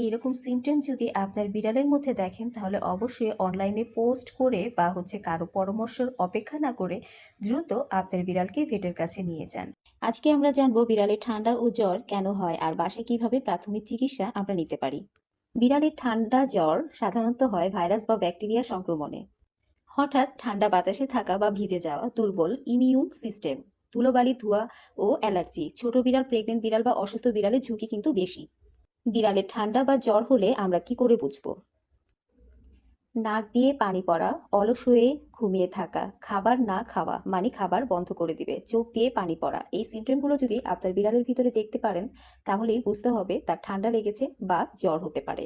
এরকম সিমটম যদি আপনার বিড়ালের মধ্যে দেখেন তাহলে অবশ্যই অনলাইনে পোস্ট করে বা কারো পরামর্শের অপেক্ষা না করে দ্রুত আপনার বিড়ালকে ভেটের কাছে নিয়ে যান। আজকে আমরা জানবো বিড়ালের ঠান্ডা ও জ্বর কেন হয় আর বাসায় কিভাবে প্রাথমিক চিকিৎসা আমরা নিতে পারি। বিড়ালের ঠান্ডা জ্বর সাধারণত হয় ভাইরাস বা ব্যাকটেরিয়া সংক্রমণে। হঠাৎ ঠান্ডা বাতাসে থাকা বা ভিজে যাওয়া, দুর্বল ইমিউন সিস্টেম, ধুলোবালি, ধোঁয়া ও অ্যালার্জি। ছোট বিড়াল, প্রেগনেন্ট বিড়াল বা অসুস্থ বিড়ালের ঝুঁকি কিন্তু বেশি। বিড়ালের ঠান্ডা বা জ্বর হলে আমরা কি করে বুঝবো? নাক দিয়ে পানি পড়া, অলস হয়ে ঘুমিয়ে থাকা, খাবার না খাওয়া মানে খাবার বন্ধ করে দিবে, চোখ দিয়ে পানি পড়া, এই সিমটমগুলো যদি আপনার বিড়ালের ভিতরে দেখতে পারেন তাহলেই বুঝতে হবে তার ঠান্ডা লেগেছে বা জ্বর হতে পারে।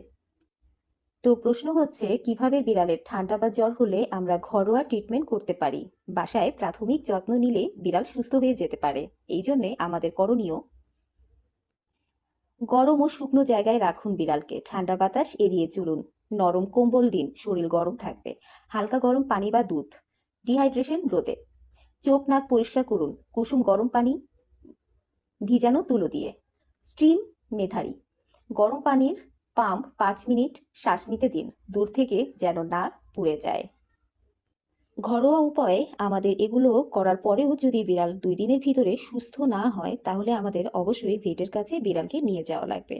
তো প্রশ্ন হচ্ছে কিভাবে বিড়ালের ঠান্ডা বা জ্বর হলে আমরা ঘরোয়া ট্রিটমেন্ট করতে পারি। বাসায় প্রাথমিক যত্ন নিলে বিড়াল সুস্থ হয়ে যেতে পারে। এই জন্যে আমাদের করণীয়: গরম ও শুকনো জায়গায় রাখুন বিড়ালকে, ঠান্ডা বাতাস এড়িয়ে চলুন, নরম কম্বল দিন, শরীর গরম থাকবে, হালকা গরম পানি বা দুধ, ডিহাইড্রেশন রোধে, চোখ নাক পরিষ্কার করুন, কুসুম গরম পানি ভিজানো তুলো দিয়ে, স্টিম মেথারি, গরম পানির পাম্প 5 মিনিট শ্বাস নিতে দিন, দূর থেকে যেন না পুড়ে যায়। ঘরোয়া উপায়ে আমাদের এগুলো করার পরেও যদি বিড়াল 2 দিনের ভিতরে সুস্থ না হয় তাহলে আমাদের অবশ্যই ভেটের কাছে বিড়ালকে নিয়ে যাওয়া লাগবে।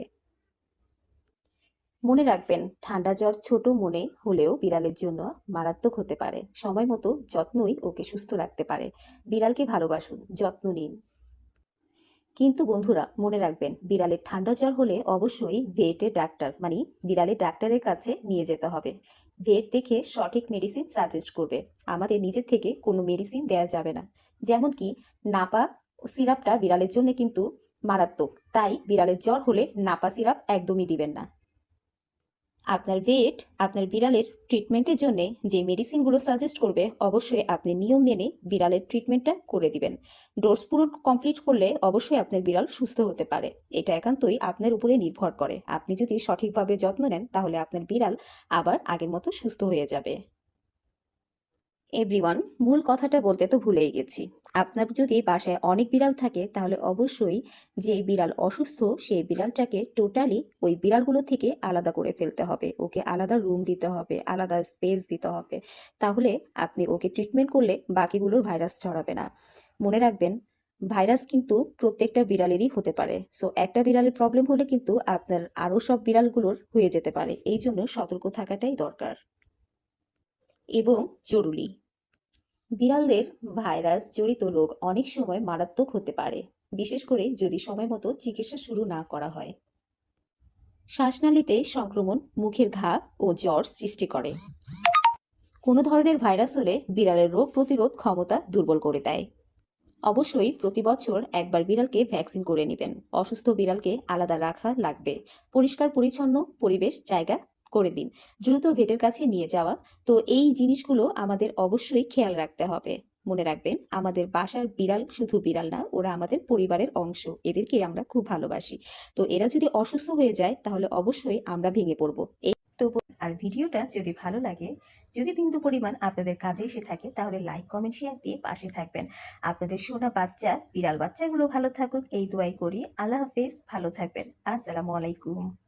মনে রাখবেন, ঠান্ডা জ্বর ছোট মনে হলেও বিড়ালের জন্য মারাত্মক হতে পারে। সময় মতো যত্নই ওকে সুস্থ রাখতে পারে। বিড়ালকে ভালোবাসুন, যত্ন নিন। কিন্তু বন্ধুরা, মনে রাখবেন, বিড়ালের ঠান্ডা জ্বর হলে অবশ্যই ভেটের ডাক্তার মানে বিড়ালের ডাক্তারের কাছে নিয়ে যেতে হবে। ভেট দেখে সঠিক মেডিসিন সাজেস্ট করবে। আমাদের নিজের থেকে কোনো মেডিসিন দেওয়া যাবে না। যেমন কি নাপা সিরাপটা বিড়ালের জন্য কিন্তু মারাত্মক, তাই বিড়ালের জ্বর হলে নাপা সিরাপ একদমই দিবেন না। আপনার ভেট আপনার বিড়ালের ট্রিটমেন্টের জন্য যে মেডিসিনগুলো সাজেস্ট করবে অবশ্যই আপনি নিয়ম মেনে বিড়ালের ট্রিটমেন্টটা করে দিবেন। ডোজ পুরো কমপ্লিট করলে অবশ্যই আপনার বিড়াল সুস্থ হতে পারে। এটা একান্তই আপনার উপরে নির্ভর করে। আপনি যদি সঠিকভাবে যত্ন নেন তাহলে আপনার বিড়াল আবার আগের মতো সুস্থ হয়ে যাবে। এভরিওয়ান, মূল কথাটা বলতে তো ভুলেই গেছি। আপনার যদি বাসায় অনেক বিড়াল থাকে তাহলে অবশ্যই যে বিড়াল অসুস্থ সেই বিড়ালটাকে টোটালি ওই বিড়ালগুলো থেকে আলাদা করে ফেলতে হবে। ওকে আলাদা রুম দিতে হবে, আলাদা স্পেস দিতে হবে। তাহলে আপনি ওকে ট্রিটমেন্ট করলে বাকিগুলোর ভাইরাস ছড়াবে না। মনে রাখবেন, ভাইরাস কিন্তু প্রত্যেকটা বিড়ালেরই হতে পারে। সো একটা বিড়ালের প্রবলেম হলে কিন্তু আপনার আরো সব বিড়ালগুলোর হয়ে যেতে পারে। এই জন্য সতর্ক থাকাটাই দরকার এবং জরুরি। বিড়ালদের ভাইরাস জড়িত রোগ অনেক সময় মারাত্মক হতে পারে, বিশেষ করে যদি সময়মতো চিকিৎসা শুরু না করা হয়। শ্বাসনালীতে সংক্রমণ, মুখের ঘা ও জ্বর সৃষ্টি করে। কোনো ধরনের ভাইরাস হলে বিড়ালের রোগ প্রতিরোধ ক্ষমতা দুর্বল করে দেয়। অবশ্যই প্রতি বছর একবার বিড়ালকে ভ্যাকসিন করে নেবেন। অসুস্থ বিড়ালকে আলাদা রাখা লাগবে। পরিষ্কার পরিচ্ছন্ন পরিবেশ জায়গা করে দিন। দ্রুত ভেটের কাছে নিয়ে যাওয়া। তো এই জিনিসগুলো আমাদের অবশ্যই খেয়াল রাখতে হবে। মনে রাখবেন, আমাদের বাসার বিড়াল শুধু বিড়াল না, ওরা আমাদের পরিবারের অংশ। এদেরকে আমরা খুব ভালোবাসি। তো এরা যদি অসুস্থ হয়ে যায় তাহলে অবশ্যই আমরা ভেঙে পড়বো। আর ভিডিওটা যদি ভালো লাগে, যদি বিন্দু পরিমাণ আপনাদের কাজে এসে থাকে তাহলে লাইক, কমেন্ট, শেয়ার দিয়ে পাশে থাকবেন। আপনাদের সোনা বাচ্চা, বিড়াল বাচ্চাগুলো ভালো থাকুক এই দোয়াই করি। আল্লাহ হাফেজ, ভালো থাকবেন। আসসালামু আলাইকুম।